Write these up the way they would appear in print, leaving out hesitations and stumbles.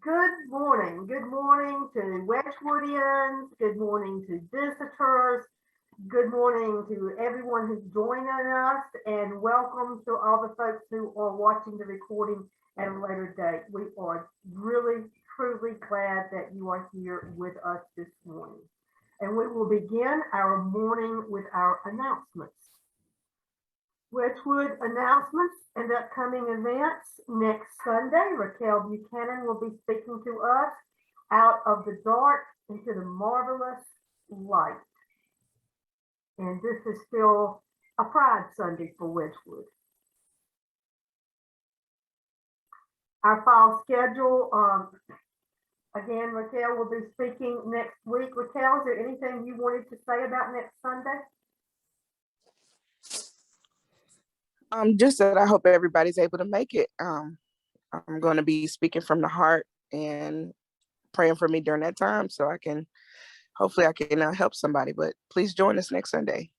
Good morning. Good morning to Wedgwoodians. Good morning to visitors. Good morning to everyone who's joining us, and welcome to all the folks who are watching the recording at a later date. We are really, truly glad that you are here with us this morning. And we will begin our morning with our announcements. Wedgwood announcements and upcoming events. Next Sunday, Raquel Buchanan will be speaking to us out of the dark into the marvelous light. And this is still a Pride Sunday for Wedgwood. Our fall schedule, again, Raquel will be speaking next week. Raquel, is there anything you wanted to say about next Sunday? Just that I hope everybody's able to make it. I'm going to be speaking from the heart and praying for me during that time, so hopefully I can help somebody. But please join us next Sunday.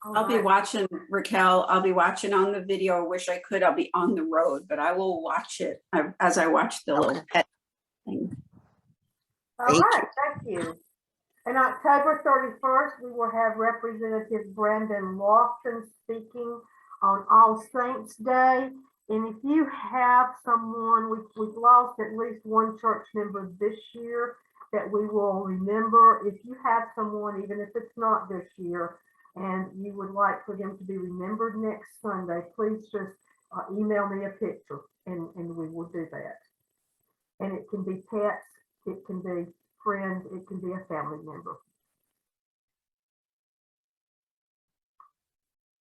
I'll be watching, Raquel. I'll be watching on the video. I wish I could. I'll be on the road, but I will watch it as I watch the little pet thing. All right, thank you. On October 31st, we will have Representative Brandon Lofton speaking on All Saints Day. And if you have someone, we've lost at least one church member this year that we will remember. If you have someone, even if it's not this year, and you would like for them to be remembered next Sunday, please just email me a picture and we will do that. And it can be pets, it can be friends, it can be a family member.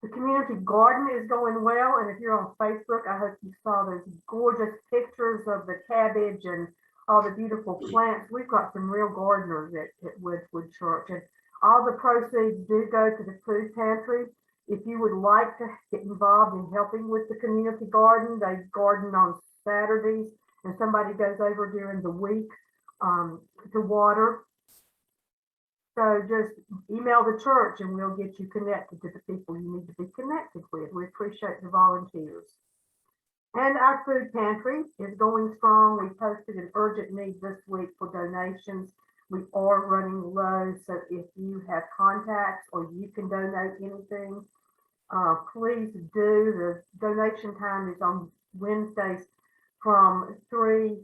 The community garden is going well, and if you're on Facebook, I hope you saw those gorgeous pictures of the cabbage and all the beautiful plants. We've got some real gardeners at Wedgwood Church, and all the proceeds do go to the food pantry. If you would like to get involved in helping with the community garden, they garden on Saturdays, and somebody goes over during the week to water. So just email the church and we'll get you connected to the people you need to be connected with. We appreciate the volunteers. And our food pantry is going strong. We posted an urgent need this week for donations. We are running low, so if you have contacts or you can donate anything, please do. The donation time is on Wednesdays from 3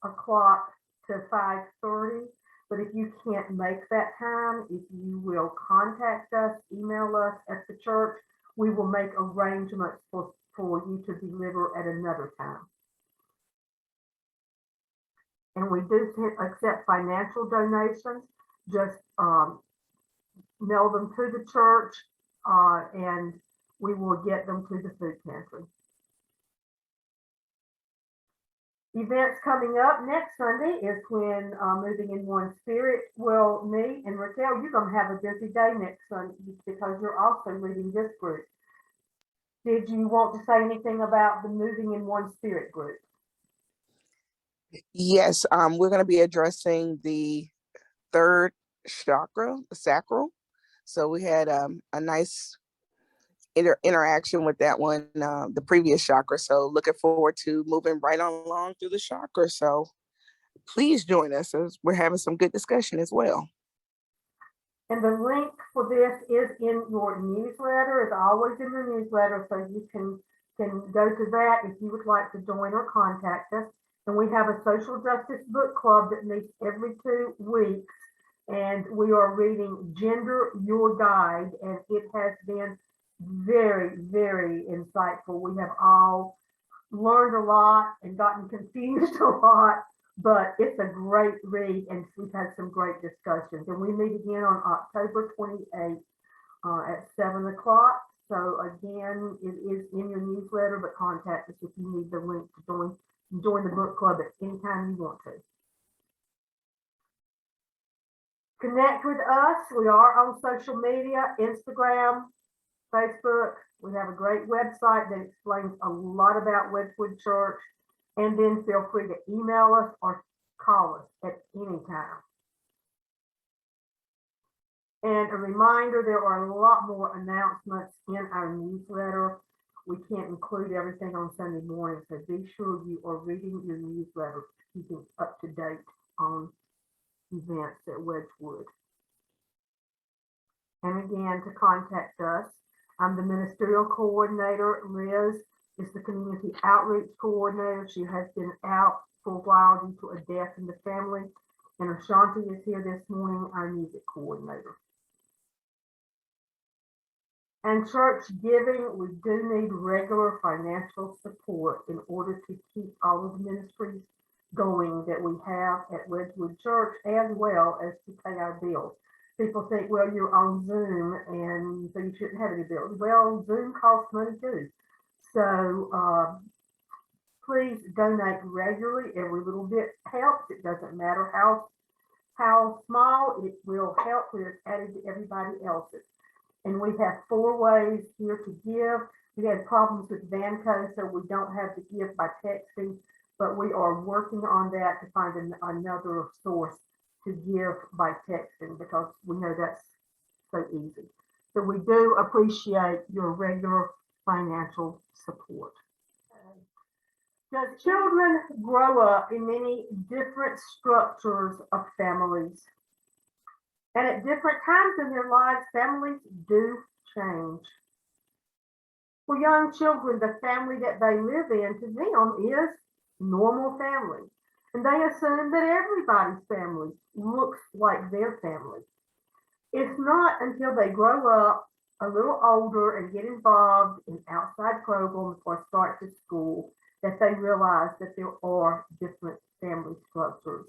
o'clock to 5:30. But if you can't make that time, if you will contact us, email us at the church, we will make arrangements for you to deliver at another time. And we do accept financial donations. Just mail them to the church and we will get them to the food pantry. Events coming up next Sunday is when Moving in One Spirit will meet. And Raquel, you're going to have a busy day next Sunday because you're also leading this group. Did you want to say anything about the Moving in One Spirit group? Yes, we're going to be addressing the third chakra, the sacral. So we had a nice interaction with that one, the previous chakra. So looking forward to moving right along through the chakra. So please join us as we're having some good discussion as well. And the link for this is in your newsletter. It's always in the newsletter, so you can go to that if you would like to join or contact us. And we have a social justice book club that meets every 2 weeks, and we are reading Gender Your Guide, and it has been very, very insightful. We have all learned a lot and gotten confused a lot, but it's a great read and we've had some great discussions. And we meet again on October 28th at 7 o'clock. So again, it is in your newsletter, but contact us if you need the link to join the book club at any time you want to. Connect with us. We are on social media, Instagram, Facebook. We have a great website that explains a lot about Wedgwood Church. And then feel free to email us or call us at any time. And a reminder, there are a lot more announcements in our newsletter. we can't include everything on Sunday morning, so be sure you are reading your newsletter, keeping up to date on events at Wedgwood. And again, to contact us, I'm the ministerial coordinator. Liz is the community outreach coordinator. She has been out for a while due to a death in the family. And Ashanti is here this morning, our music coordinator. And church giving, we do need regular financial support in order to keep all of the ministries going that we have at Wedgwood Church, as well as to pay our bills. People think, well, you're on Zoom and so you shouldn't have any bills. Well, Zoom costs money too. So please donate regularly. Every little bit helps. It doesn't matter how small, it will help when it's added to everybody else's. And we have 4 ways here to give. We had problems with Vanco, so we don't have to give by texting, but we are working on that to find another source to give by texting, because we know that's so easy. So we do appreciate your regular financial support. As children grow up in many different structures of families, and at different times in their lives, families do change. For young children, the family that they live in, to them, is normal family. And they assume that everybody's family looks like their family. It's not until they grow up a little older and get involved in outside programs or start to school that they realize that there are different family structures.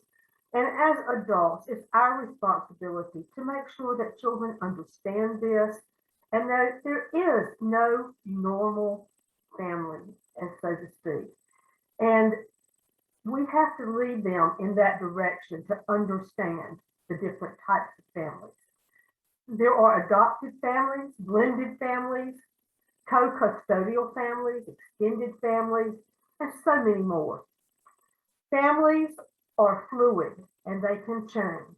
And as adults, it's our responsibility to make sure that children understand this and that there is no normal family, as so to speak. And we have to lead them in that direction to understand the different types of families. There are adopted families, blended families, co-custodial families, extended families, and so many more. Families are fluid and they can change.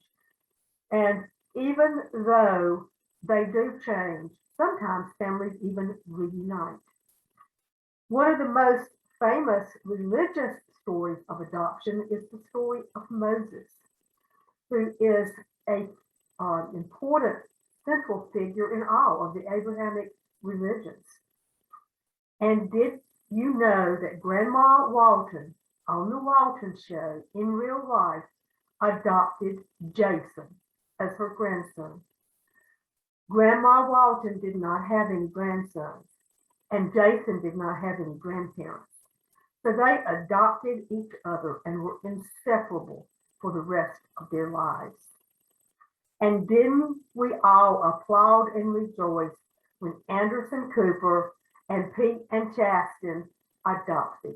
And even though they do change, sometimes families even reunite. One of the most famous religious stories of adoption is the story of Moses, who is an important central figure in all of the Abrahamic religions. And did you know that Grandma Walton on the Walton Show in real life adopted Jason as her grandson? Grandma Walton did not have any grandsons, and Jason did not have any grandparents. So they adopted each other and were inseparable for the rest of their lives. And didn't we all applaud and rejoice when Anderson Cooper and Pete and Chaston adopted?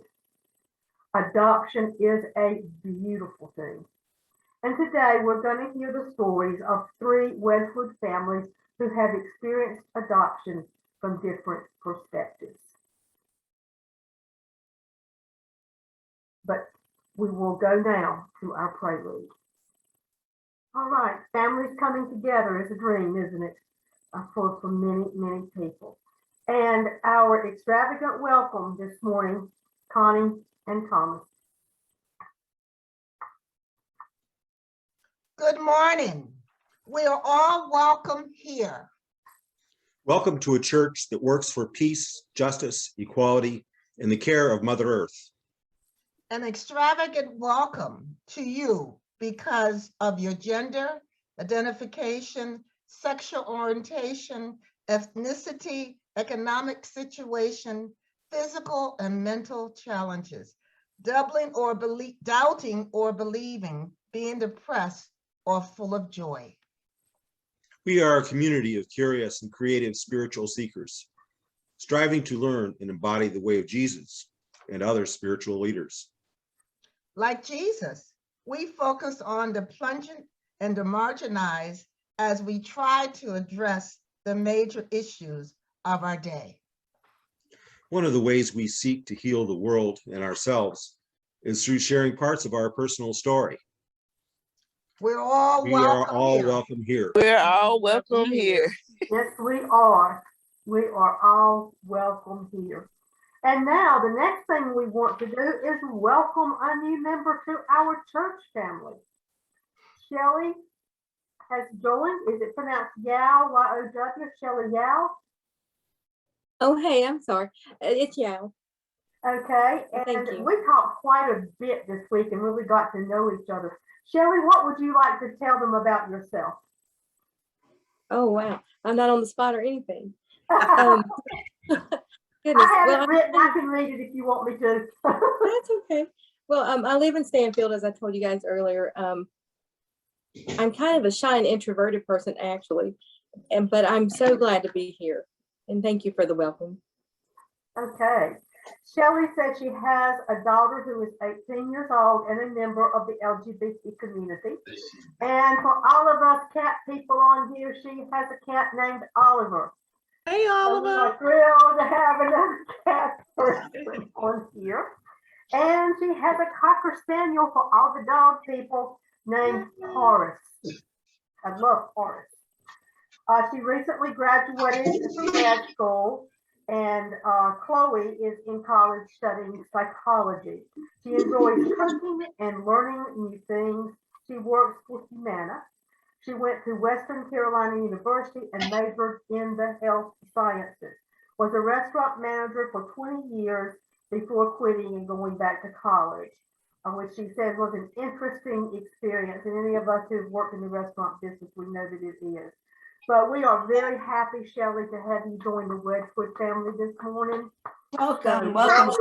Adoption is a beautiful thing. And today we're going to hear the stories of 3 Wedgwood families who have experienced adoption from different perspectives. But we will go now to our prelude. All right, families coming together is a dream, isn't it? For many, many people. And our extravagant welcome this morning, Connie and Thomas. Good morning. We are all welcome here. Welcome to a church that works for peace, justice, equality, and the care of Mother Earth. An extravagant welcome to you because of your gender, identification, sexual orientation, ethnicity, economic situation, physical and mental challenges, doubting or believing, being depressed or full of joy. We are a community of curious and creative spiritual seekers, striving to learn and embody the way of Jesus and other spiritual leaders. Like Jesus, we focus on the plungent and the marginalized as we try to address the major issues of our day. One of the ways we seek to heal the world and ourselves is through sharing parts of our personal story. We are all welcome here. We're all welcome here. Yes, we are. We are all welcome here. And now the next thing we want to do is welcome a new member to our church family. Shelly has joined. Is it pronounced Yao, Y-O-W, Shelly Yao? Oh, hey, I'm sorry. It's Yao. Okay, Thank and you. we talked quite a bit this week and really got to know each other. Shelly, what would you like to tell them about yourself? Oh, wow. I'm not on the spot or anything. I Goodness. have Well, it written. I can read it if you want me to. that's okay. Well, I live in Stanfield, as I told you guys earlier. I'm kind of a shy and introverted person, actually, but I'm so glad to be here. And thank you for the welcome. Okay. Shelly said she has a daughter who is 18 years old and a member of the LGBT community. And for all of us cat people on here, she has a cat named Oliver. Hey, So we Oliver. are thrilled to have another cat person on here. And she has a Cocker Spaniel for all the dog people named Horace. I love Horace. She recently graduated from grad school, and Chloe is in college studying psychology. She enjoys cooking and learning new things. She works for Humana. She went to Western Carolina University and majored in the health sciences. Was a restaurant manager for 20 years before quitting and going back to college, which she said was an interesting experience. And any of us who've worked in the restaurant business, we know that it is. But we are very happy, Shelly, to have you join the Wedgwood family this morning. Welcome, So welcome.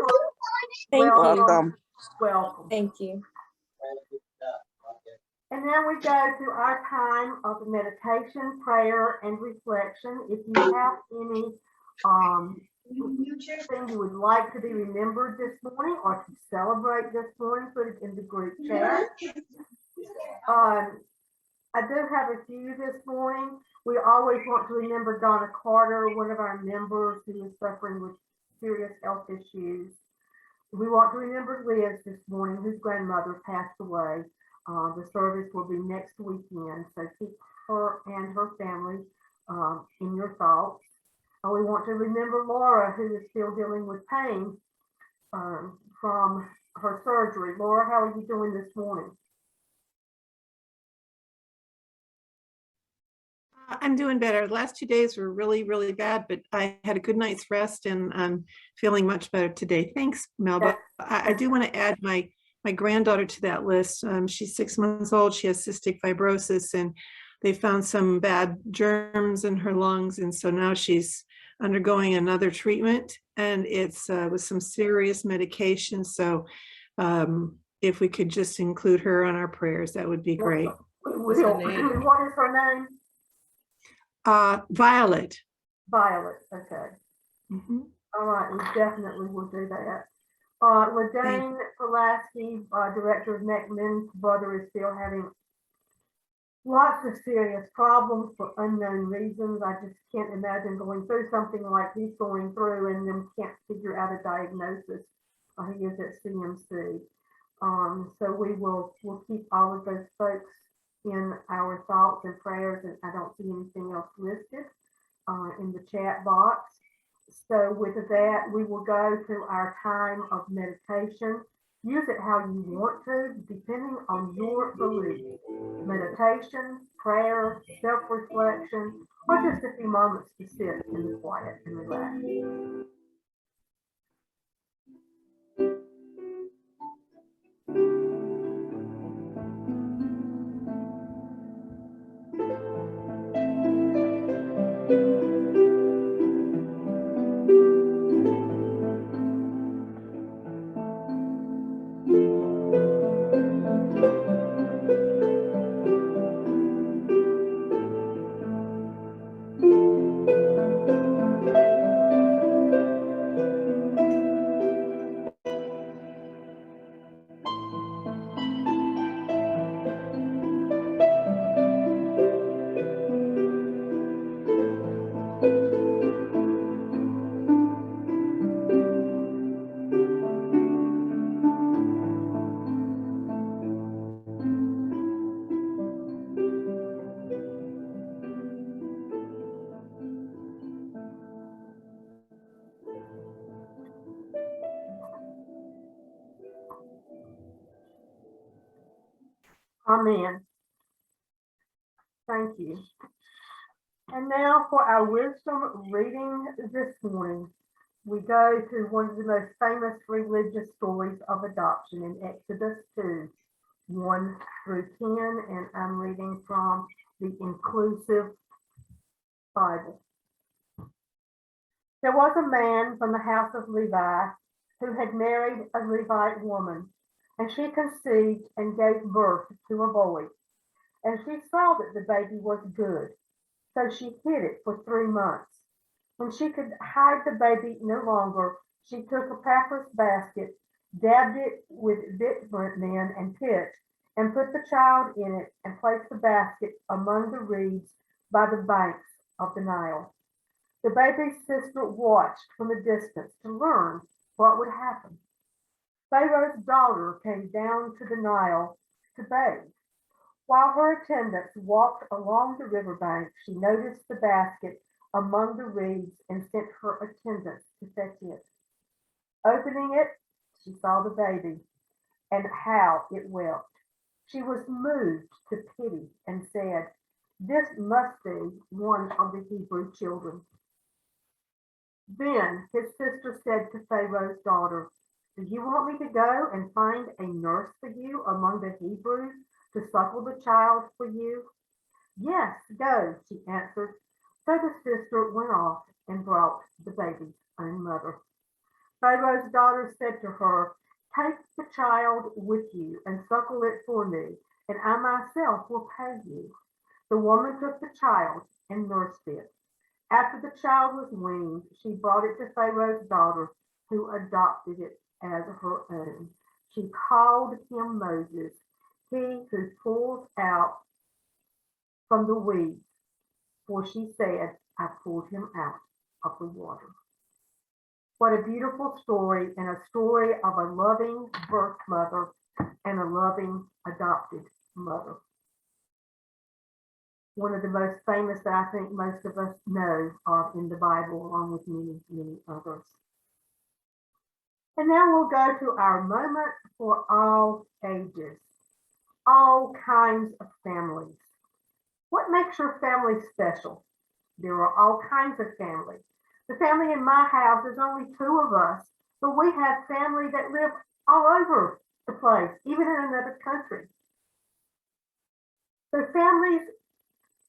Thank you. Welcome. Welcome. Thank you. And now we go to our time of meditation, prayer, and reflection. If you have any thing you would like to be remembered this morning or to celebrate this morning, put it in the group chat. I do have a few this morning. We always want to remember Donna Carter, one of our members who is suffering with serious health issues. We want to remember Liz this morning, whose grandmother passed away. The service will be next weekend, so keep her and her family in your thoughts. We want to remember Laura, who is still dealing with pain from her surgery. Laura, how are you doing this morning? I'm doing better. The last 2 days were really, really bad, but I had a good night's rest and I'm feeling much better today. Thanks, Melba. I do want to add my granddaughter to that list. She's 6 months old. She has cystic fibrosis and they found some bad germs in her lungs. And so now she's undergoing another treatment and it's with some serious medication. So if we could just include her on our prayers, that would be great. What is her name? Violet. Violet, okay. Mm-hmm. All right, we definitely will do that. LaDane Pulaski, director of Neck Men's brother, is still having lots of serious problems for unknown reasons. I just can't imagine going through something like he's going through and then can't figure out a diagnosis. He is at CMC. So we'll keep all of those folks in our thoughts and prayers, and I don't see anything else listed in the chat box. So with that, we will go to our time of meditation. Use it how you want to, depending on your beliefs. Meditation, prayer, self-reflection, or just a few moments to sit in the quiet and relax. Amen. Thank you. And now for our wisdom reading this morning, we go to one of the most famous religious stories of adoption in Exodus 2, 1 through 10, and I'm reading from the Inclusive Bible. There was a man from the house of Levi who had married a Levite woman, and she conceived and gave birth to a boy. And she saw that the baby was good, so she hid it for 3 months. When she could hide the baby no longer, she took a papyrus basket, dabbed it with bitumen and pitch, and put the child in it and placed the basket among the reeds by the banks of the Nile. The baby's sister watched from a distance to learn what would happen. Pharaoh's daughter came down to the Nile to bathe. While her attendants walked along the riverbank, she noticed the basket among the reeds and sent her attendants to fetch it. Opening it, she saw the baby and how it wept. She was moved to pity and said, "This must be one of the Hebrew children." Then his sister said to Pharaoh's daughter, "Do you want me to go and find a nurse for you among the Hebrews to suckle the child for you?" "Yes, go," she answered. So the sister went off and brought the baby's own mother. Pharaoh's daughter said to her, "Take the child with you and suckle it for me, and I myself will pay you." The woman took the child and nursed it. After the child was weaned, she brought it to Pharaoh's daughter, who adopted it as her own. She called him Moses, he who pulls out from the weeds, for she said, "I pulled him out of the water." What a beautiful story, and a story of a loving birth mother and a loving adopted mother. One of the most famous that I think most of us know of in the Bible, along with many, many others. And now we'll go to our moment for all ages, all kinds of families. What makes your family special? There are all kinds of families. The family in my house, there's only 2 of us, but we have family that live all over the place, even in another country. So families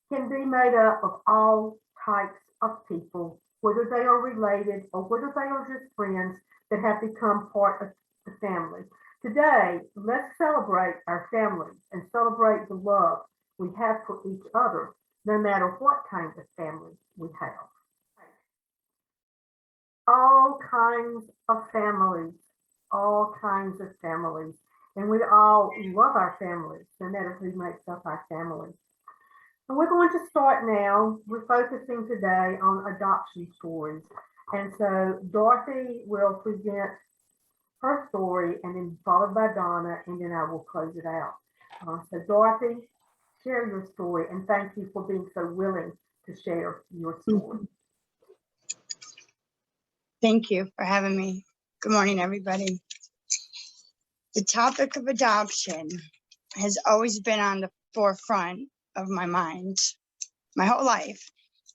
can be made up of all types of people, whether they are related or whether they are just friends that have become part of the family. Today, let's celebrate our families and celebrate the love we have for each other, no matter what kind of family we have. All kinds of families, all kinds of families. And we all love our families, no matter who makes up our family. And we're going to start now. We're focusing today on adoption stories. And so Dorothy will present her story and then followed by Donna, and then I will close it out. So Dorothy, share your story, and thank you for being so willing to share your story. Thank you for having me. Good morning, everybody. The topic of adoption has always been on the forefront of my mind my whole life.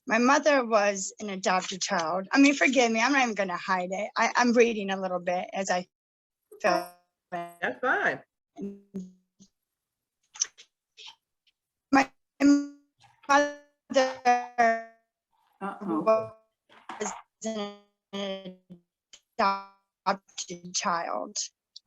My mother was an adopted child. I mean, forgive me, I'm not even going to hide it. I'm reading a little bit as I feel. That's fine. My mother was an adopted child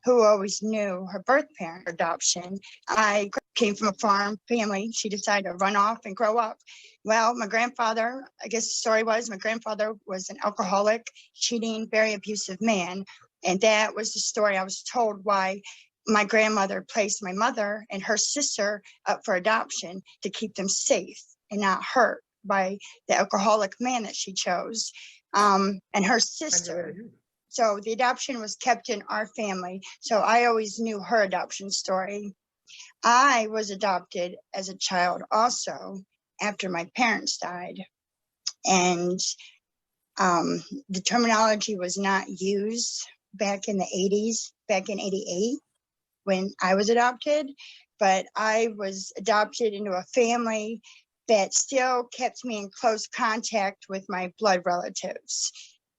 who always knew her birth parent for adoption. I came from a farm family. She decided to run off and grow up. Well, my grandfather, I guess the story was, my grandfather was an alcoholic, cheating, very abusive man. And that was the story I was told why my grandmother placed my mother and her sister up for adoption to keep them safe and not hurt by the alcoholic man that she chose. And her sister. So the adoption was kept in our family. So I always knew her adoption story. I was adopted as a child also after my parents died. And the terminology was not used back in the 80s, back in 88. when I was adopted, but I was adopted into a family that still kept me in close contact with my blood relatives.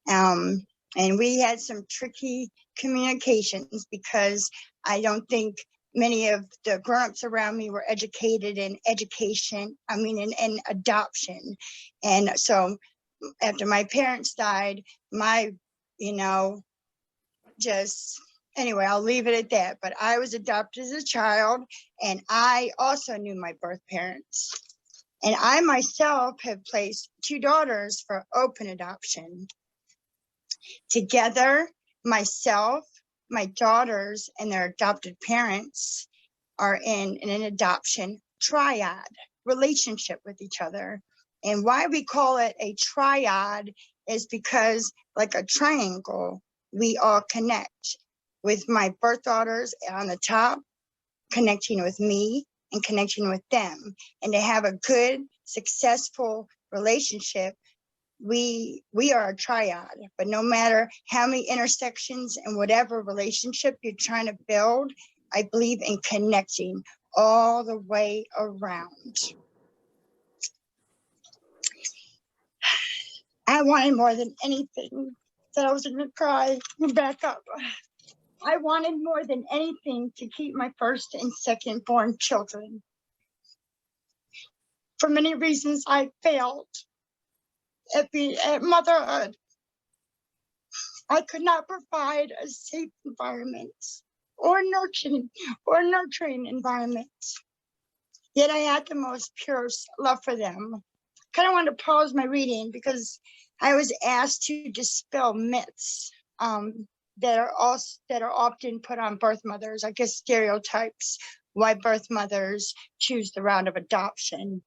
And we had some tricky communications because I don't think many of the grown-ups around me were educated in in adoption. And so after my parents died, anyway, I'll leave it at that. But I was adopted as a child, and I also knew my birth parents. And I myself have placed 2 daughters for open adoption. Together, myself, my daughters, and their adopted parents are in an adoption triad relationship with each other. And why we call it a triad is because, like a triangle, we all connect with my birth daughters on the top, connecting with me and connecting with them. And to have a good, successful relationship, we are a triad. But no matter how many intersections and whatever relationship you're trying to build, I believe in connecting all the way around. I wanted more than anything that I was going to cry and back up. I wanted more than anything to keep my first and second born children. For many reasons, I failed at motherhood. I could not provide a safe environment or nurturing environment. Yet I had the most pure love for them. Kind of want to pause my reading because I was asked to dispel myths that are often put on birth mothers. I guess stereotypes why birth mothers choose the route of adoption.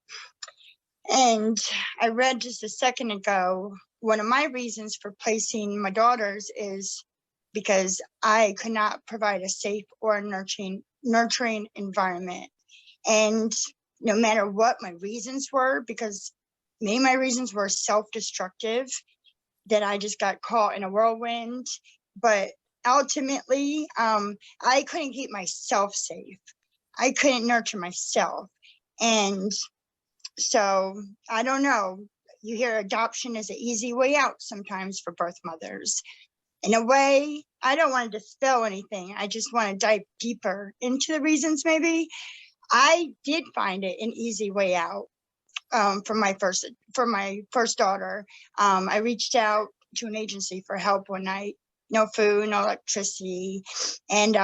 And I read just a second ago, one of my reasons for placing my daughters is because I could not provide a safe or nurturing environment. And no matter what my reasons were, because many of my reasons were self-destructive, that I just got caught in a whirlwind. But ultimately, I couldn't keep myself safe. I couldn't nurture myself. And so I don't know, you hear adoption is an easy way out sometimes for birth mothers. In a way, I don't want to dispel anything. I just want to dive deeper into the reasons maybe. I did find it an easy way out for my first daughter. I reached out to an agency for help one night. No food, no electricity. And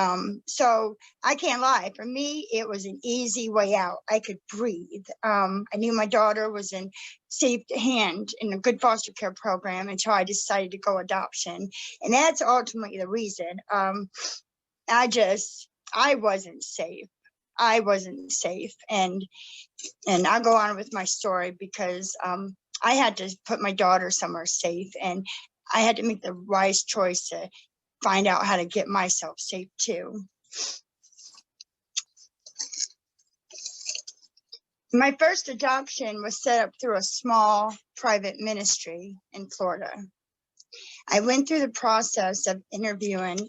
so I can't lie. For me, it was an easy way out. I could breathe. I knew my daughter was in safe hand in a good foster care program until I decided to go adoption. And that's ultimately the reason. I wasn't safe. I wasn't safe. And I'll go on with my story because I had to put my daughter somewhere safe, and I had to make the wise choice to find out how to get myself safe too. My first adoption was set up through a small private ministry in Florida. I went through the process of interviewing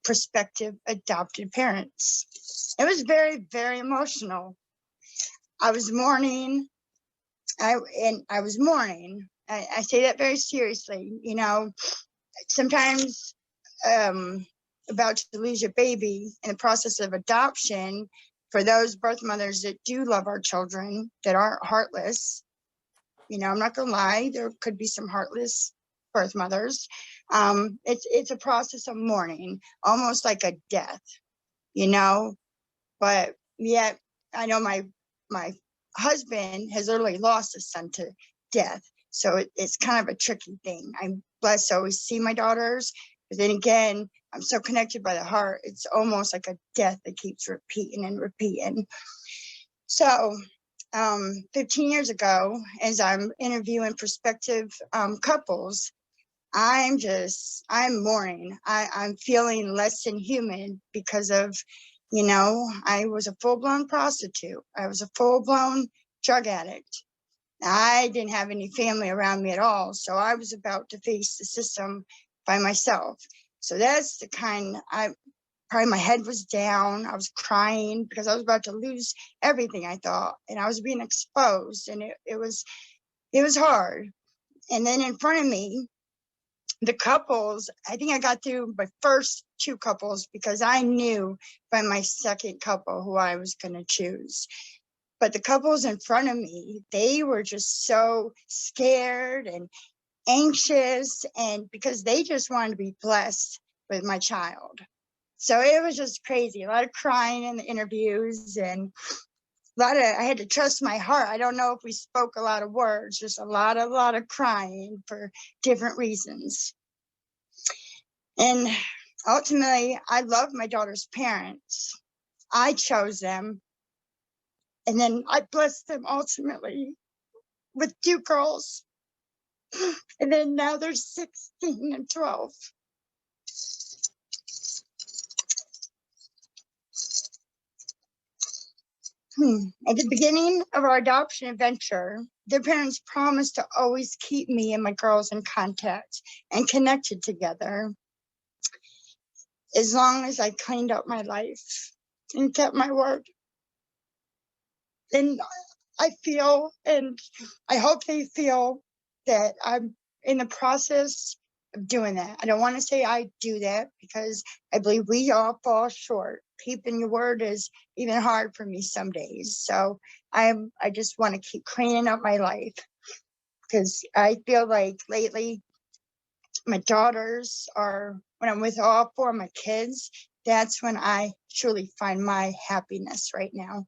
prospective adopted parents. It was very, very emotional. I was mourning. I was mourning. I say that very seriously. You know, sometimes about to lose your baby in the process of adoption, for those birth mothers that do love our children, that aren't heartless, you know, I'm not gonna lie, there could be some heartless birth mothers. It's a process of mourning, almost like a death, you know, but yet I know my husband has literally lost a son to death. So it's kind of a tricky thing. I'm blessed to always see my daughters, but then again, I'm so connected by the heart. It's almost like a death that keeps repeating and repeating. So 15 years ago, as I'm interviewing prospective couples, I'm mourning. I'm feeling less than human because of, you know, I was a full-blown prostitute. I was a full-blown drug addict. I didn't have any family around me at all. So I was about to face the system by myself. So that's the kind probably my head was down. I was crying because I was about to lose everything, I thought, and I was being exposed, and it was hard. And then in front of me, the couples, I think I got through my first 2 couples because I knew by my second couple who I was going to choose. But the couples in front of me, they were just so scared and anxious, and because they just wanted to be blessed with my child. So it was just crazy. A lot of crying in the interviews, and I had to trust my heart. I don't know if we spoke a lot of words, just a lot of crying for different reasons. And ultimately, I love my daughter's parents. I chose them. And then I blessed them ultimately with 2 girls. And then now they're 16 and 12. At the beginning of our adoption adventure, their parents promised to always keep me and my girls in contact and connected together as long as I cleaned up my life and kept my word. And I feel, and I hope they feel, that I'm in the process of doing that. I don't want to say I do that because I believe we all fall short. Keeping your word is even hard for me some days. So I just want to keep cleaning up my life, because I feel like lately my daughters are, when I'm with all 4 of my kids, that's when I truly find my happiness right now.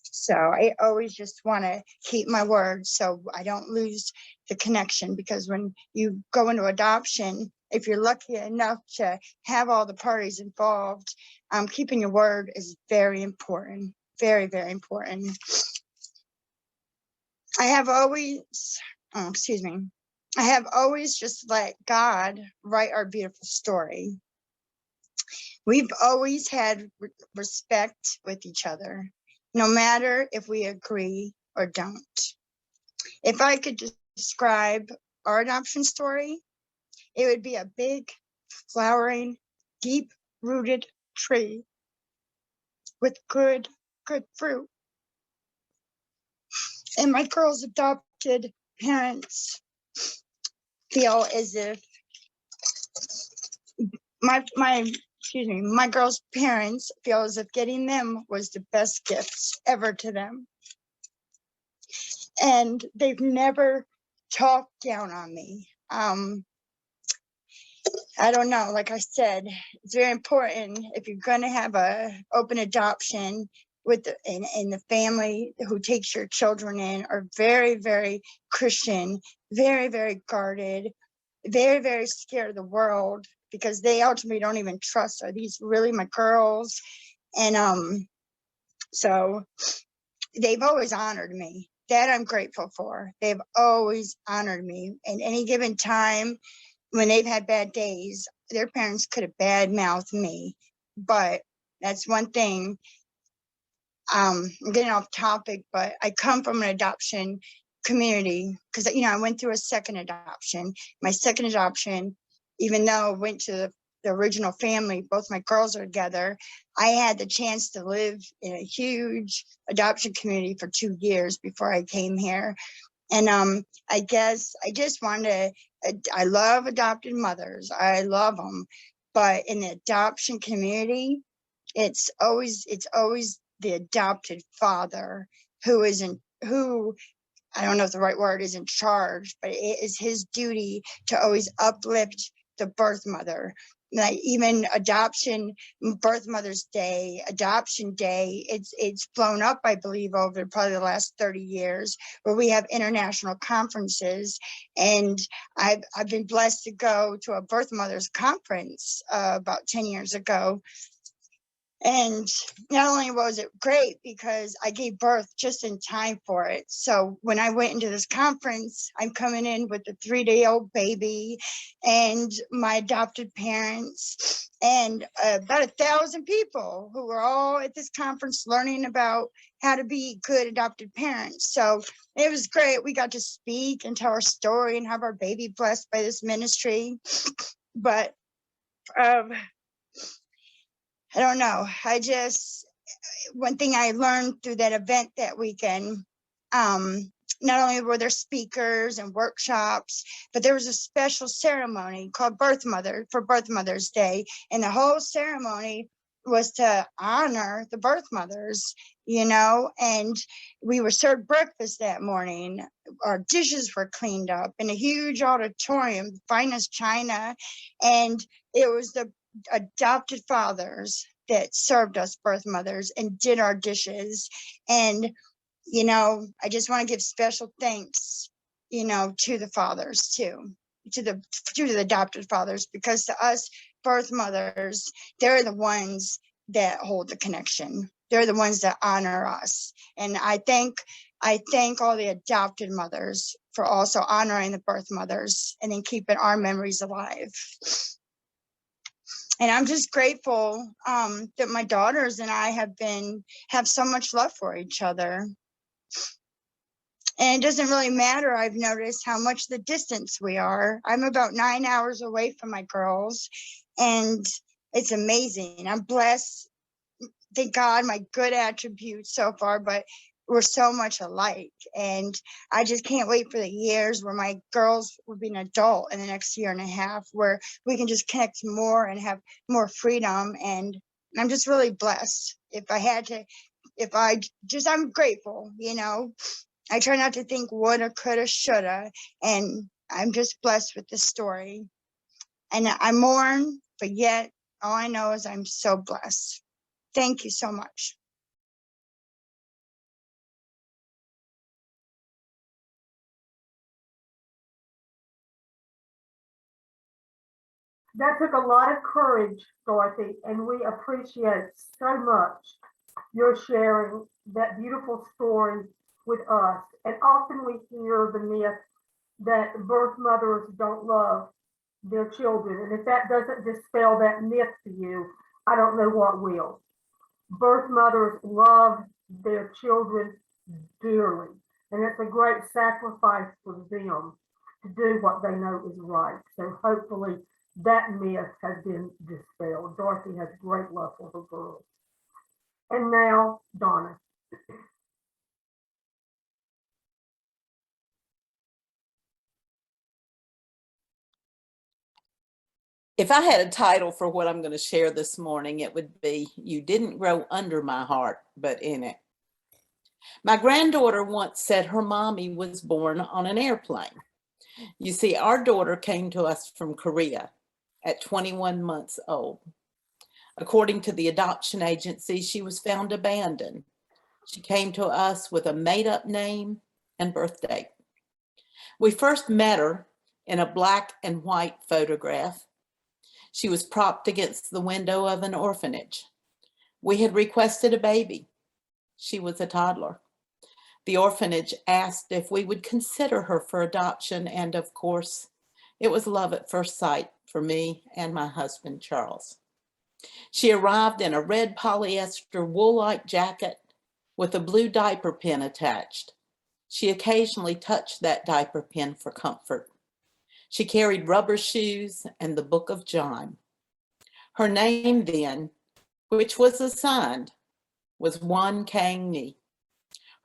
So I always just want to keep my word so I don't lose the connection, because when you go into adoption, if you're lucky enough to have all the parties involved, keeping your word is very important, very, very important. I have always just let God write our beautiful story. We've always had respect with each other, no matter if we agree or don't. If I could describe our adoption story, it would be a big, flowering, deep-rooted tree with good fruit. And my girls' adopted parents feel as if my girls' parents feel as if getting them was the best gifts ever to them. And they've never talked down on me. I don't know, like I said, it's very important if you're going to have a open adoption with in the family who takes your children in are very, very Christian, very, very guarded, very, very scared of the world, because they ultimately don't even trust, are these really my girls? And so they've always honored me. That I'm grateful for. They've always honored me. And any given time when they've had bad days, their parents could have bad-mouthed me. But that's one thing. I'm getting off topic, but I come from an adoption community because, I went through a second adoption. My second adoption, even though I went to the original family, both my girls are together, I had the chance to live in a huge adoption community for 2 years before I came here. And I guess I just wanted to, I love adopted mothers. I love them. But in the adoption community, it's always the adopted father who I don't know if the right word is in charge, but it is his duty to always uplift the birth mother. Like even adoption, birth mother's day, adoption day, it's blown up, I believe, over probably the last 30 years, where we have international conferences. And I've been blessed to go to a birth mother's conference about 10 years ago. And not only was it great because I gave birth just in time for it. So when I went into this conference, I'm coming in with a 3-day-old baby and my adopted parents and about 1,000 people who were all at this conference learning about how to be good adopted parents. So it was great. We got to speak and tell our story and have our baby blessed by this ministry. But I don't know. One thing I learned through that event that weekend, not only were there speakers and workshops, but there was a special ceremony called Birth Mother's Day. And the whole ceremony was to honor the birth mothers, and we were served breakfast that morning. Our dishes were cleaned up in a huge auditorium, finest china. And it was the adopted fathers that served us birth mothers and did our dishes. And I just want to give special thanks, to the fathers too, to the adopted fathers, because to us birth mothers, they're the ones that hold the connection. They're the ones that honor us. And I thank all the adopted mothers for also honoring the birth mothers and then keeping our memories alive. And I'm just grateful that my daughters and I have so much love for each other. And it doesn't really matter. I've noticed how much the distance we are. I'm about 9 hours away from my girls, and it's amazing. I'm blessed. Thank God, my good attributes so far, but we're so much alike. And I just can't wait for the years where my girls will be an adult in the next year and a half, where we can just connect more and have more freedom. And I'm just really blessed. I'm grateful, I try not to think woulda, coulda, shoulda, and I'm just blessed with this story. And I mourn, but yet all I know is I'm so blessed. Thank you so much. That took a lot of courage, Dorothy, and we appreciate so much your sharing that beautiful story with us. And often we hear the myth that birth mothers don't love their children. And if that doesn't dispel that myth to you, I don't know what will. Birth mothers love their children dearly. And it's a great sacrifice for them to do what they know is right. So hopefully that myth has been dispelled. Dorothy has great love for her girls. And now, Donna. If I had a title for what I'm going to share this morning, it would be "You Didn't Grow Under My Heart, but in It." My granddaughter once said her mommy was born on an airplane. You see, our daughter came to us from Korea at 21 months old. According to the adoption agency, she was found abandoned. She came to us with a made-up name and birth date. We first met her in a black and white photograph. She was propped against the window of an orphanage. We had requested a baby. She was a toddler. The orphanage asked if we would consider her for adoption, and of course, it was love at first sight for me and my husband, Charles. She arrived in a red polyester wool-like jacket with a blue diaper pin attached. She occasionally touched that diaper pin for comfort. She carried rubber shoes and the Book of John. Her name then, which was assigned, was Wan Kang Ni.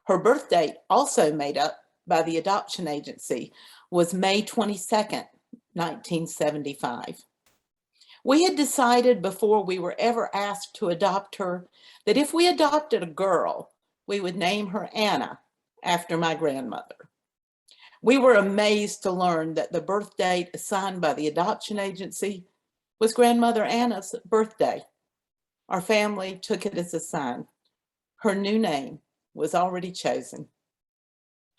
Her birth date, also made up by the adoption agency, was May 22nd, 1975. We had decided before we were ever asked to adopt her that if we adopted a girl, we would name her Anna, after my grandmother. We were amazed to learn that the birth date assigned by the adoption agency was Grandmother Anna's birthday. Our family took it as a sign. Her new name was already chosen.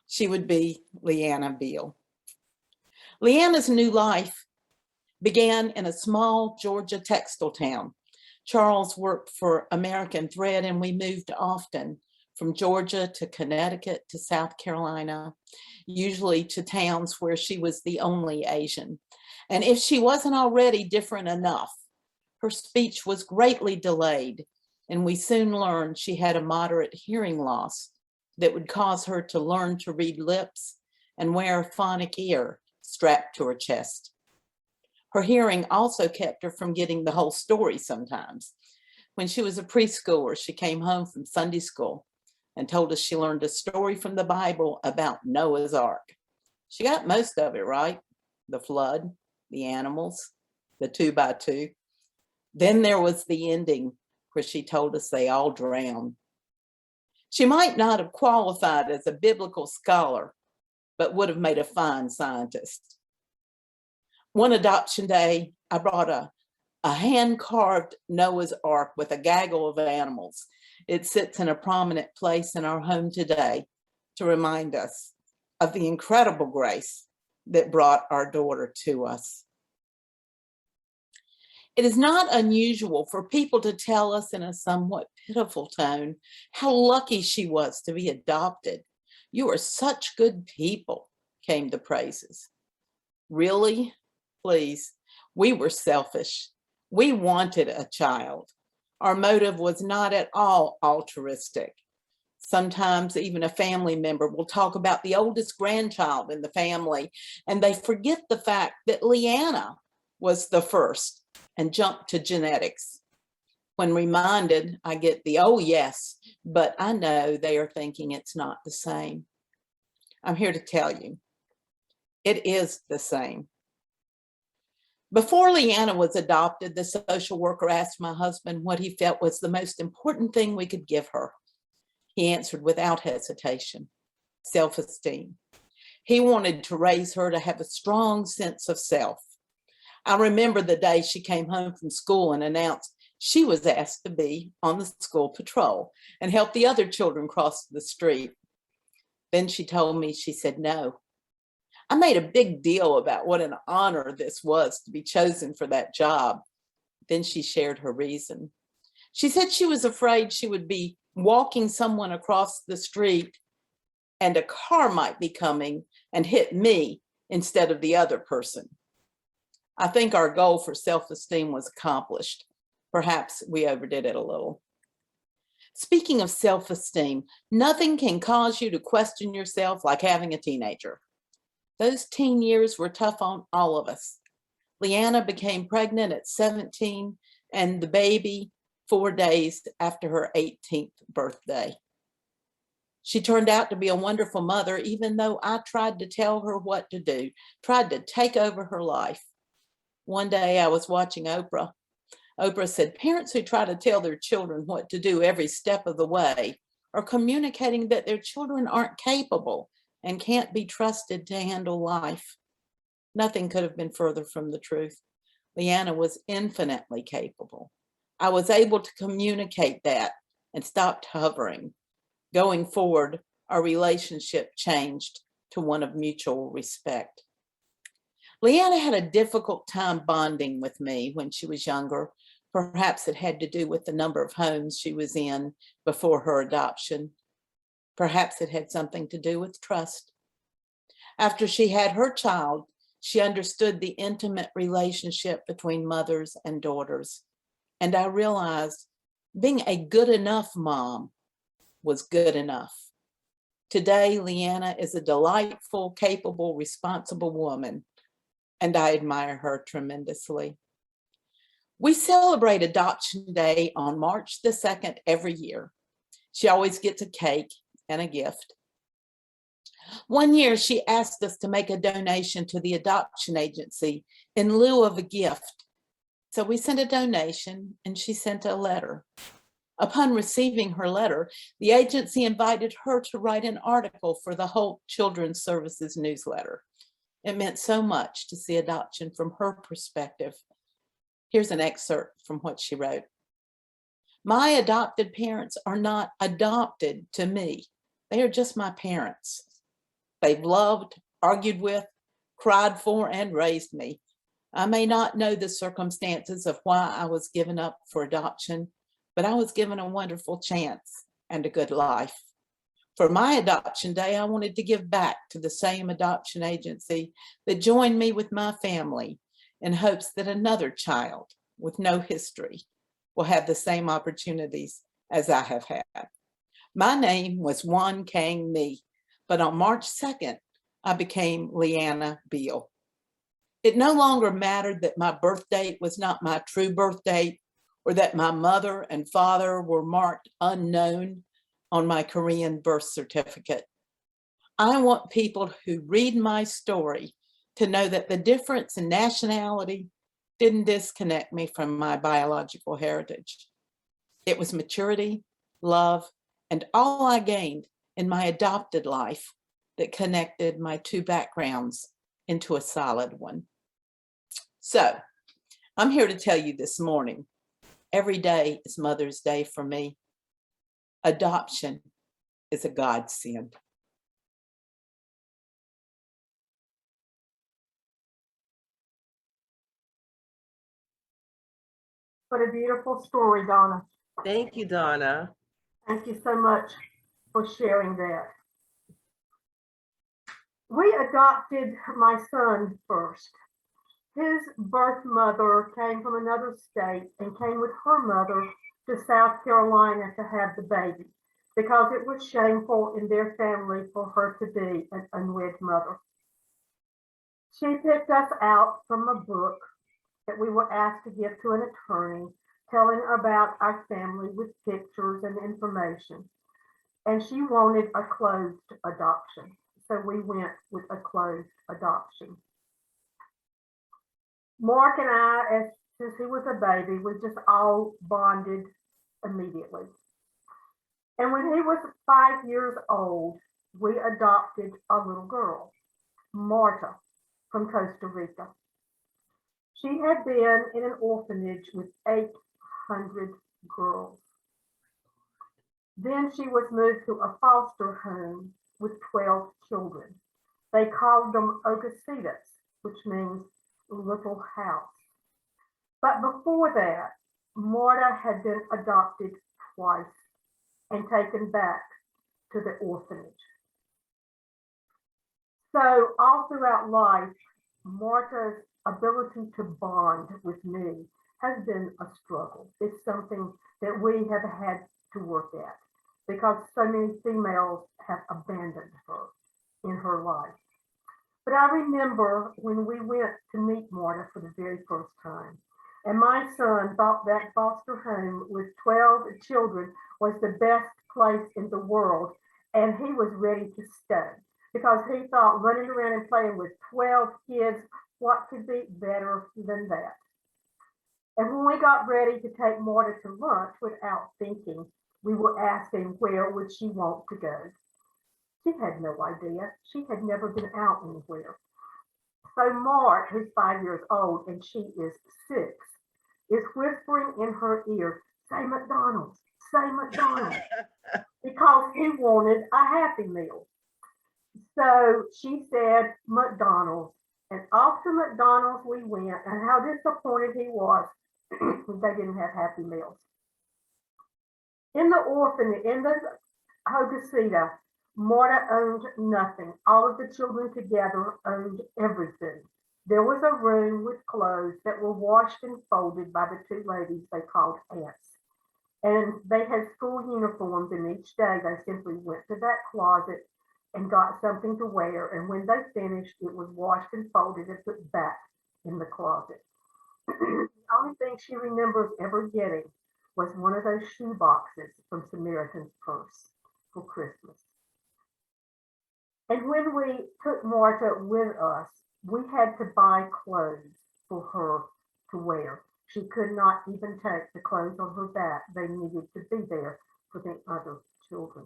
She would be Leanna Beal. Leanna's new life began in a small Georgia textile town. Charles worked for American Thread, and we moved often from Georgia to Connecticut to South Carolina, usually to towns where she was the only Asian. And if she wasn't already different enough, her speech was greatly delayed, and we soon learned she had a moderate hearing loss that would cause her to learn to read lips and wear a phonic ear strapped to her chest. Her hearing also kept her from getting the whole story sometimes. When she was a preschooler, she came home from Sunday school and told us she learned a story from the Bible about Noah's Ark. She got most of it right: the flood, the animals, the 2x2. Then there was the ending where she told us they all drowned. She might not have qualified as a biblical scholar, but would have made a fine scientist. One adoption day, I brought a hand-carved Noah's Ark with a gaggle of animals. It sits in a prominent place in our home today to remind us of the incredible grace that brought our daughter to us. It is not unusual for people to tell us in a somewhat pitiful tone how lucky she was to be adopted. "You are such good people," came the praises. Really? Please, we were selfish. We wanted a child. Our motive was not at all altruistic. Sometimes even a family member will talk about the oldest grandchild in the family, and they forget the fact that Leanna was the first and jump to genetics. When reminded, I get the, "Oh yes," but I know they are thinking it's not the same. I'm here to tell you, it is the same. Before Leanna was adopted, the social worker asked my husband what he felt was the most important thing we could give her. He answered without hesitation: self-esteem. He wanted to raise her to have a strong sense of self. I remember the day she came home from school and announced she was asked to be on the school patrol and help the other children cross the street. Then she told me, she said no. I made a big deal about what an honor this was to be chosen for that job. Then she shared her reason. She said she was afraid she would be walking someone across the street and a car might be coming and hit me instead of the other person. I think our goal for self-esteem was accomplished. Perhaps we overdid it a little. Speaking of self-esteem, nothing can cause you to question yourself like having a teenager. Those teen years were tough on all of us. Leanna became pregnant at 17 and the baby 4 days after her 18th birthday. She turned out to be a wonderful mother, even though I tried to tell her what to do, tried to take over her life. One day I was watching Oprah. Oprah said, "Parents who try to tell their children what to do every step of the way are communicating that their children aren't capable and can't be trusted to handle life." Nothing could have been further from the truth. Leanna was infinitely capable. I was able to communicate that and stopped hovering. Going forward, our relationship changed to one of mutual respect. Leanna had a difficult time bonding with me when she was younger. Perhaps it had to do with the number of homes she was in before her adoption. Perhaps it had something to do with trust. After she had her child, she understood the intimate relationship between mothers and daughters. And I realized being a good enough mom was good enough. Today, Leanna is a delightful, capable, responsible woman, and I admire her tremendously. We celebrate Adoption Day on March the 2nd every year. She always gets a cake and a gift. One year, she asked us to make a donation to the adoption agency in lieu of a gift. So we sent a donation and she sent a letter. Upon receiving her letter, the agency invited her to write an article for the Hope Children's Services newsletter. It meant so much to see adoption from her perspective. Here's an excerpt from what she wrote. "My adopted parents are not adopted to me. They are just my parents. They've loved, argued with, cried for, and raised me. I may not know the circumstances of why I was given up for adoption, but I was given a wonderful chance and a good life. For my adoption day, I wanted to give back to the same adoption agency that joined me with my family in hopes that another child with no history will have the same opportunities as I have had. My name was Juan Kang Me, but on March 2nd, I became Leanna Beal. It no longer mattered that my birth date was not my true birth date or that my mother and father were marked unknown on my Korean birth certificate. I want people who read my story to know that the difference in nationality didn't disconnect me from my biological heritage. It was maturity, love, and all I gained in my adopted life that connected my two backgrounds into a solid one. So I'm here to tell you this morning, every day is Mother's Day for me. Adoption is a godsend. What a beautiful story, Donna. Thank you, Donna. Thank you so much for sharing that. We adopted my son first. His birth mother came from another state and came with her mother to South Carolina to have the baby because it was shameful in their family for her to be an unwed mother. She picked us out from a book that we were asked to give to an attorney telling about our family with pictures and information. And she wanted a closed adoption. So we went with a closed adoption. Mark and I, since he was a baby, we just all bonded immediately. And when he was 5 years old, we adopted a little girl, Marta, from Costa Rica. She had been in an orphanage with 800 girls. Then she was moved to a foster home with 12 children. They called them Ogasitas, which means little house. But before that, Marta had been adopted twice and taken back to the orphanage. So all throughout life, Marta's ability to bond with me has been a struggle. It's something that we have had to work at because so many females have abandoned her in her life. But I remember when we went to meet Marta for the very first time, and my son thought that foster home with 12 children was the best place in the world, and he was ready to stay because he thought running around and playing with 12 kids, what could be better than that? And when we got ready to take Marta to lunch without thinking, we were asking where would she want to go. She had no idea. She had never been out anywhere. So Mark, who's 5 years old and she is 6, is whispering in her ear, say McDonald's, because he wanted a Happy Meal. So she said McDonald's, and off to McDonald's we went, and how disappointed he was they didn't have Happy Meals. In the orphanage, in the Hogasita, Marta owned nothing. All of the children together owned everything. There was a room with clothes that were washed and folded by the two ladies they called aunts. And they had school uniforms, and each day they simply went to that closet and got something to wear. And when they finished, it was washed and folded and put back in the closet. The only thing she remembers ever getting was one of those shoe boxes from Samaritan's Purse for Christmas. And when we took Marta with us, we had to buy clothes for her to wear. She could not even take the clothes on her back. They needed to be there for the other children.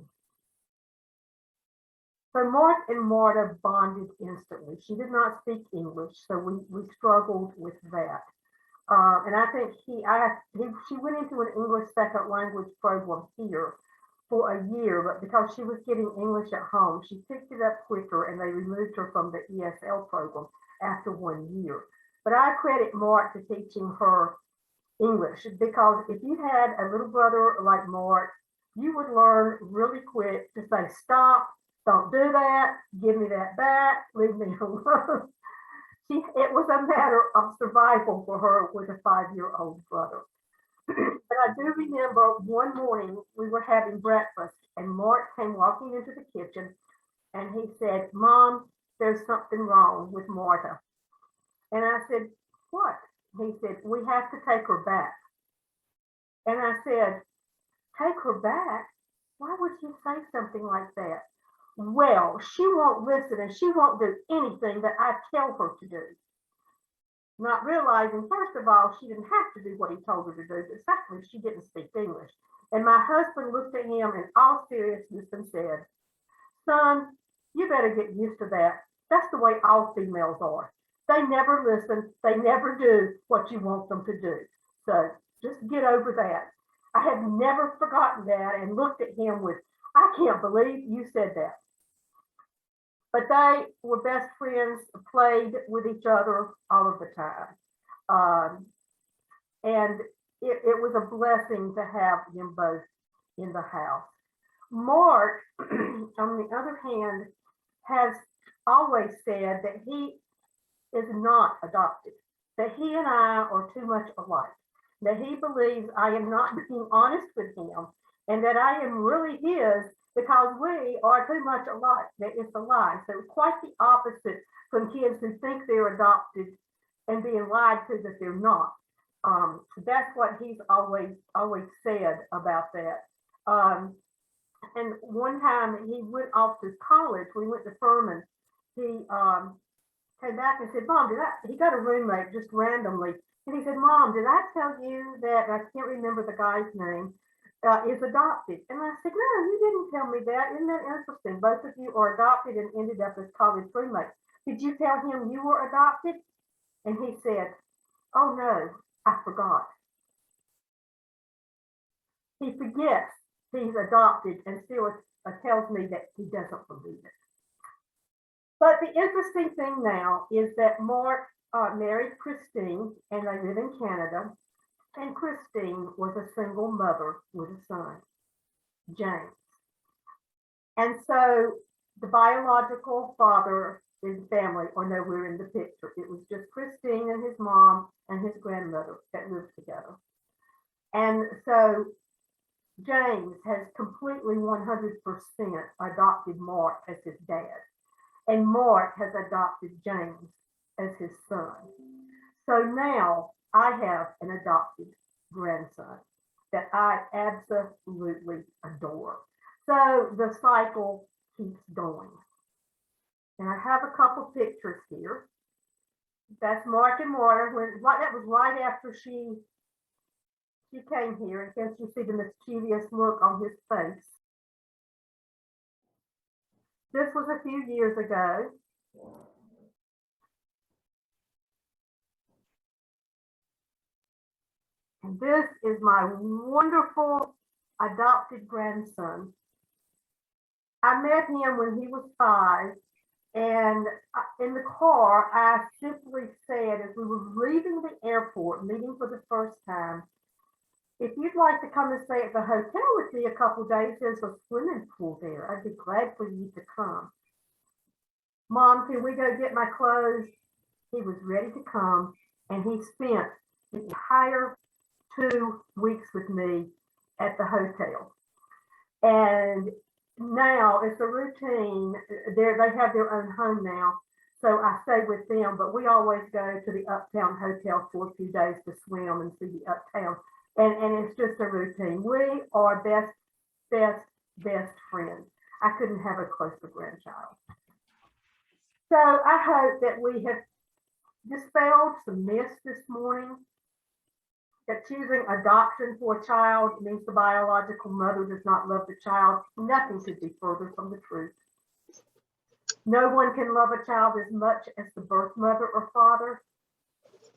So Mark and Marta bonded instantly. She did not speak English, so we struggled with that. And I think she went into an English second language program here for a year, but because she was getting English at home, she picked it up quicker and they removed her from the ESL program after 1 year. But I credit Mark for teaching her English because if you had a little brother like Mark, you would learn really quick to say, stop, don't do that, give me that back, leave me alone. It was a matter of survival for her with a 5-year-old brother. But I do remember one morning we were having breakfast and Mark came walking into the kitchen and he said, Mom, there's something wrong with Marta. And I said, what? He said, we have to take her back. And I said, take her back? Why would you say something like that? Well, she won't listen and she won't do anything that I tell her to do. Not realizing, first of all, she didn't have to do what he told her to do, but secondly, she didn't speak English. And my husband looked at him in all seriousness and said, son, you better get used to that. That's the way all females are. They never listen. They never do what you want them to do. So just get over that. I have never forgotten that and looked at him with, I can't believe you said that. But they were best friends, played with each other all of the time. And it was a blessing to have them both in the house. Mark, on the other hand, has always said that he is not adopted, that he and I are too much alike, that he believes I am not being honest with him, and that I am really his because we are too much alike, that it's a lie. So quite the opposite from kids who think they're adopted and being lied to that they're not. That's what he's always said about that. And one time he went off to college, we went to Furman. He came back and said, Mom, he got a roommate just randomly. And he said, Mom, did I tell you that, I can't remember the guy's name, is adopted? And I said, no, you didn't tell me that. Isn't that interesting? Both of you are adopted and ended up as college roommates. Did you tell him you were adopted? And he said, oh no, I forgot. He forgets he's adopted and still tells me that he doesn't believe it. But the interesting thing now is that Mark married Christine and they live in Canada. And Christine was a single mother with a son, James. And so the biological father and family are nowhere in the picture. It was just Christine and his mom and his grandmother that lived together. And so James has completely 100% adopted Mark as his dad. And Mark has adopted James as his son. So now I have an adopted grandson that I absolutely adore. So the cycle keeps going. And I have a couple pictures here. That's Mark and Marta. That was right after she came here. And can't you see the mischievous look on his face? This was a few years ago. And this is my wonderful adopted grandson. I met him when he was 5. And in the car, I simply said, as we were leaving the airport, meeting for the first time, if you'd like to come and stay at the hotel with me a couple of days, there's a swimming pool there. I'd be glad for you to come. Mom, can we go get my clothes? He was ready to come, and he spent the entire 2 weeks with me at the hotel. And now it's a routine. They have their own home now, so I stay with them, but we always go to the Uptown Hotel for a few days to swim and see the Uptown. And it's just a routine. We are best friends. I couldn't have a closer grandchild. So I hope that we have dispelled some myths this morning, that choosing adoption for a child means the biological mother does not love the child. Nothing could be further from the truth. No one can love a child as much as the birth mother or father.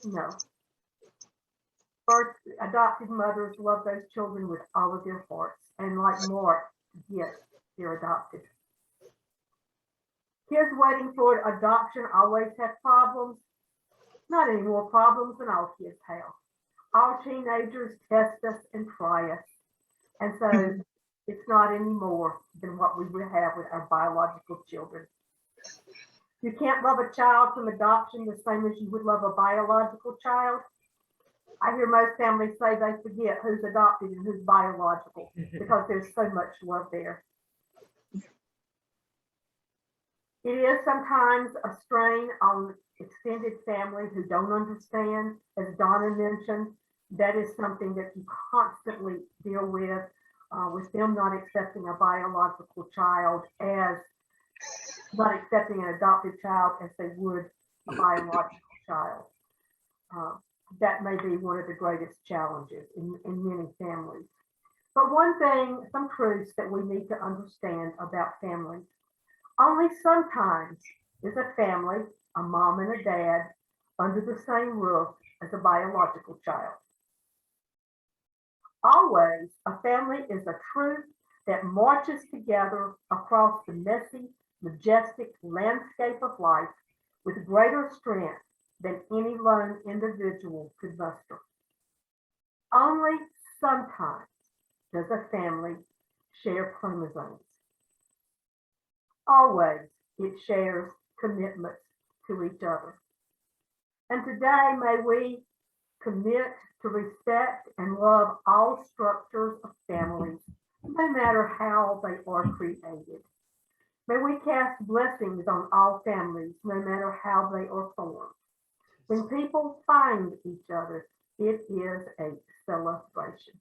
No. Adopted mothers love those children with all of their hearts. And like Mark, yes, they're adopted. Kids waiting for adoption always have problems. Not any more problems than all kids have. All teenagers test us and try us. And so it's not any more than what we would have with our biological children. You can't love a child from adoption the same as you would love a biological child. I hear most families say they forget who's adopted and who's biological because there's so much love there. It is sometimes a strain on extended family who don't understand, as Donna mentioned. That is something that you constantly deal with them not accepting a biological child as not accepting an adopted child as they would a biological child. That may be one of the greatest challenges in many families. But one thing, some truths that we need to understand about families. Only sometimes is a family, a mom and a dad, under the same roof as a biological child. Always, a family is a truth that marches together across the messy, majestic landscape of life with greater strength than any lone individual could muster. Only sometimes does a family share chromosomes. Always it shares commitments to each other. And today may we commit to respect and love all structures of families, no matter how they are created. May we cast blessings on all families, no matter how they are formed. When people find each other, it is a celebration.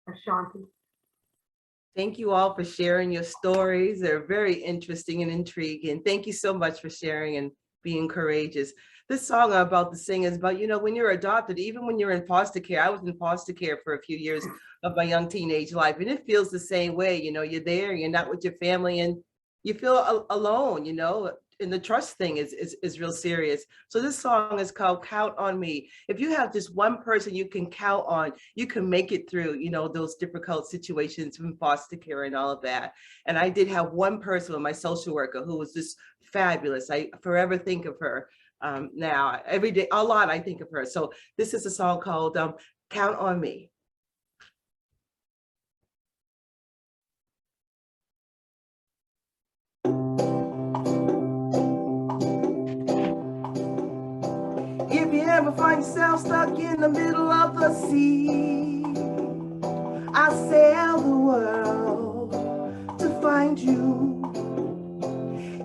Ashanti. Thank you all for sharing your stories. They're very interesting and intriguing. Thank you so much for sharing and being courageous. This song I'm about to sing is about, when you're adopted, even when you're in foster care. I was in foster care for a few years of my young teenage life, and it feels the same way. You're there, you're not with your family, and you feel alone, and the trust thing is real serious. So this song is called Count on Me. If you have just one person you can count on, you can make it through, those difficult situations from foster care and all of that. And I did have one person with my social worker who was just fabulous. I forever think of her. Now, every day, a lot I think of her. So this is a song called Count on Me. If you ever find yourself stuck in the middle of the sea, I'll sail the world to find you.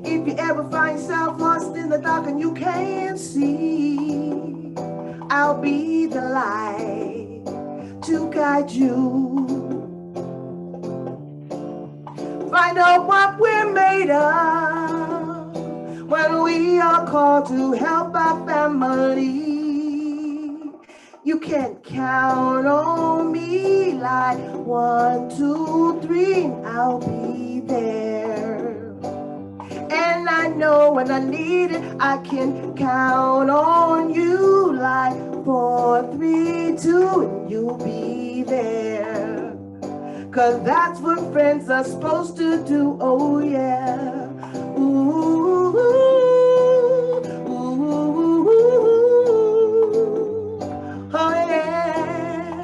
If you ever find yourself lost in the dark and you can't see, I'll be the light to guide you. Find out what we're made of when we are called to help our family. You can count on me like 1, 2, 3, I'll be there. And I know when I need it, I can count on you like 4, 3, 2, and you'll be there. 'Cause that's what friends are supposed to do, oh yeah. Ooh, ooh, ooh, oh yeah.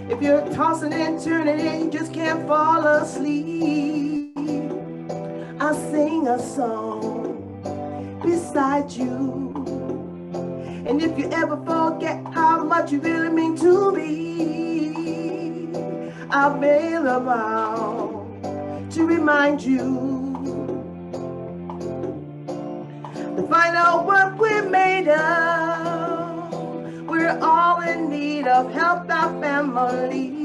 If you're tossing and turning and you just can't fall asleep, I'll sing a song beside you. And if you ever forget how much you really mean to me, I'll be around to remind you. To find out what we're made of, we're all in need of help, our family.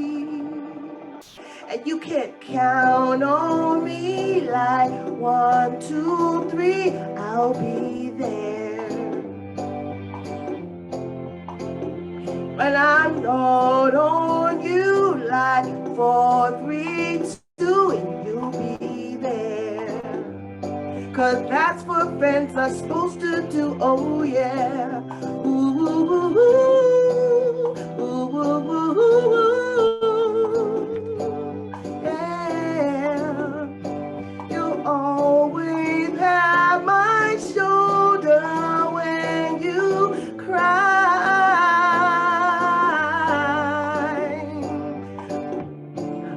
And you can count on me like 1, 2, 3, I'll be there. But I'm not on you like 4, 3, 2, and you'll be there. 'Cause that's what friends are supposed to do, oh yeah. Ooh, ooh, ooh, ooh, ooh, ooh, ooh, ooh. Yeah. You'll always have my shoulder when you cry.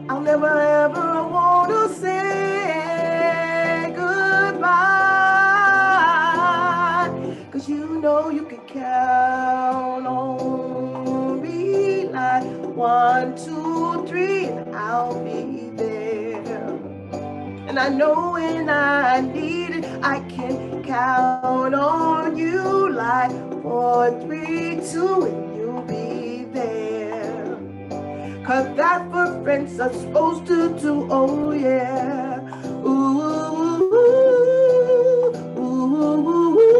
I'll never ever want to say goodbye, 'cause you know you can count on me like 1, 2, 3, and I'll be there. And I know when I need it, I can count on you like 4, 3, 2, and you'll be 'cause that's what friends are supposed to do. Oh yeah. Ooh, ooh, ooh, ooh.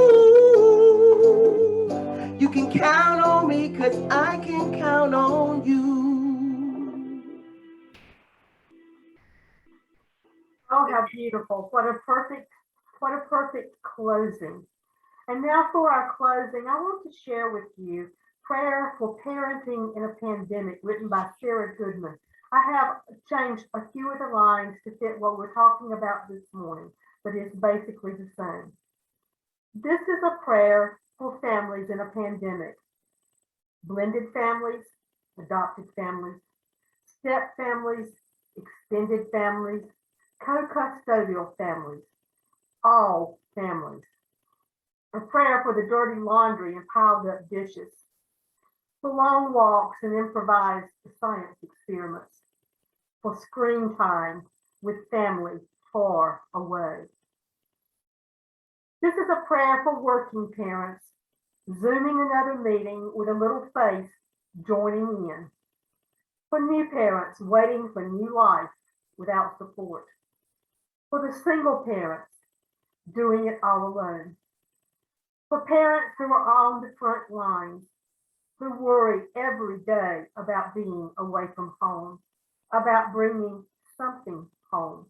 You can count on me 'cause I can count on you. Oh, how beautiful. What a perfect closing. And now for our closing, I want to share with you Prayer for Parenting in a Pandemic, written by Sarah Goodman. I have changed a few of the lines to fit what we're talking about this morning, but it's basically the same. This is a prayer for families in a pandemic. Blended families, adopted families, step families, extended families, co-custodial families, all families. A prayer for the dirty laundry and piled up dishes, for long walks and improvised science experiments, for screen time with family far away. This is a prayer for working parents, Zooming another meeting with a little face joining in, for new parents waiting for new life without support, for the single parents doing it all alone, for parents who are on the front lines, who worry every day about being away from home, about bringing something home,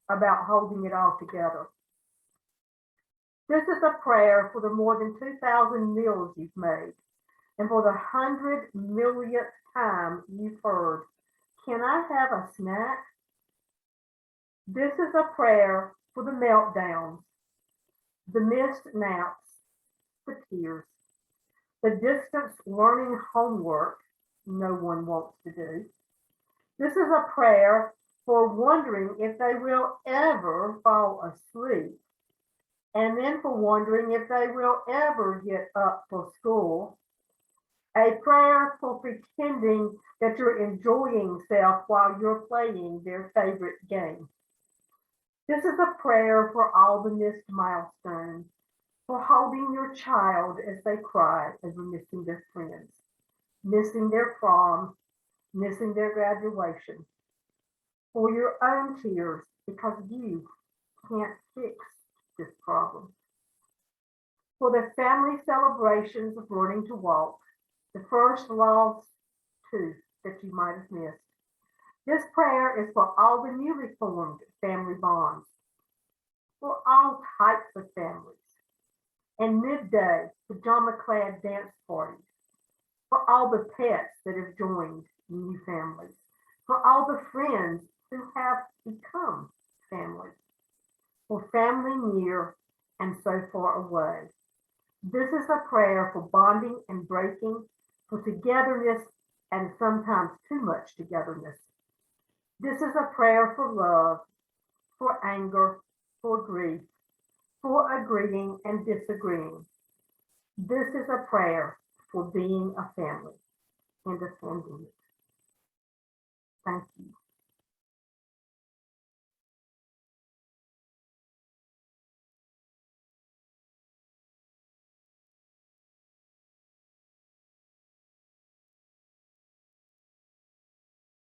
about holding it all together. This is a prayer for the more than 2,000 meals you've made, and for the 100 millionth time you've heard, "Can I have a snack?" This is a prayer for the meltdowns, the missed naps, the tears, the distance learning homework no one wants to do. This is a prayer for wondering if they will ever fall asleep, and then for wondering if they will ever get up for school. A prayer for pretending that you're enjoying self while you're playing their favorite game. This is a prayer for all the missed milestones, for holding your child as they cry over missing their friends, missing their prom, missing their graduation, for your own tears because you can't fix this problem, for the family celebrations of learning to walk, the first lost tooth that you might have missed. This prayer is for all the newly formed family bonds, for all types of families, and midday pajama-clad dance parties, for all the pets that have joined new families, for all the friends who have become family, for family near and so far away. This is a prayer for bonding and breaking, for togetherness and sometimes too much togetherness. This is a prayer for love, for anger, for grief, for agreeing and disagreeing. This is a prayer for being a family and defending it. Thank you.